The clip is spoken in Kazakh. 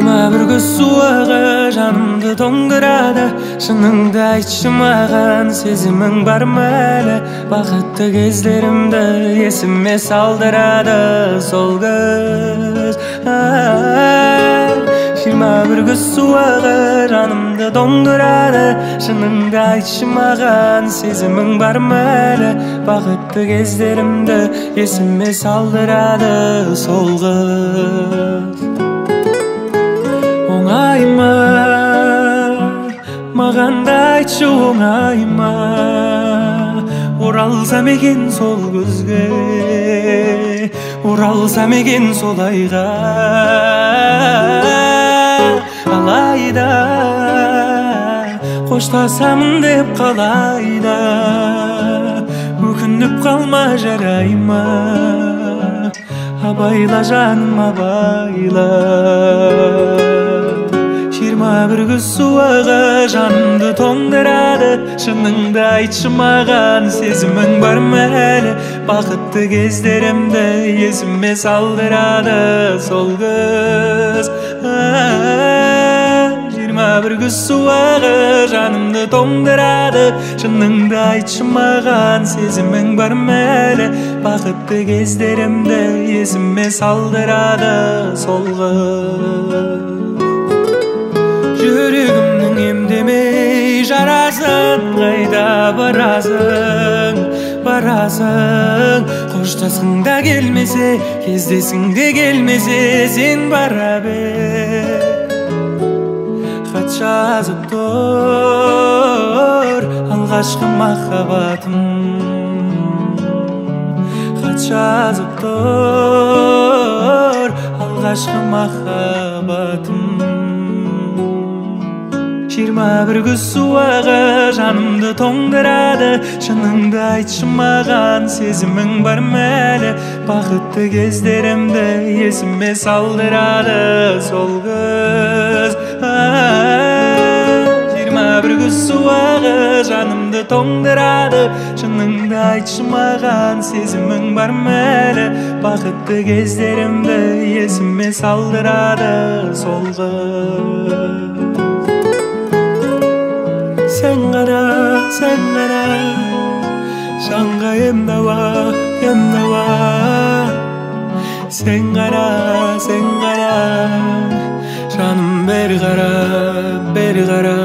bir göz suağı canımdı dondurады. Şınыңды айтшы маған, сезімің бар ма әлі? Бақытты кездерімді есіме салдырады сол көз. 21 göz suağı canımdı dondurады. Şınыңды айтшы маған, сезімің бар ма әлі? Бақытты кездерімді есіме салдырады сол көз. Оңай ма, маған да айтшы оңай ма? Оралсам екен сол көзге, оралсам екен сол айға. Алайда қоштасамын деп қалайда, өкініп қалма жарай ма? Абайла жаным абайла. 21 göz suağı жанымды тоңдырады. Шыныңды айтшы маған, сезімің бар ма әлі? Бақытты кездерімді есіме салдырады сол көз. 21 göz suağı жанымды тоңдырады. Шыныңды айтшы маған, сезімің бар ма әлі? Бақытты кездерімді есіме салдырады сол көз. Жүрегімнің емдемей жарасын, қайда барасың, барасың? Қоштасқың да келмесе, кездесің де келмесе, сен бара бер. Хат жазып тұр алғашқы махаббатым, хат жазып тұр алғашқы махаббатым. 21 göz suağı жанымды тоңдырады. Шыныңды айтшы маған, сезімің бар ма әлі? Бақытты кездерімді есіме салдырады сол көз. 21 göz suağı жанымды тоңдырады. Шыныңды айтшы маған, сезімің бар ма әлі? Бақытты кездерімді есіме салдырады сол көз. Sen qara, şanğa emdava, emdava. Sen qara, canım ber qara, ber qara.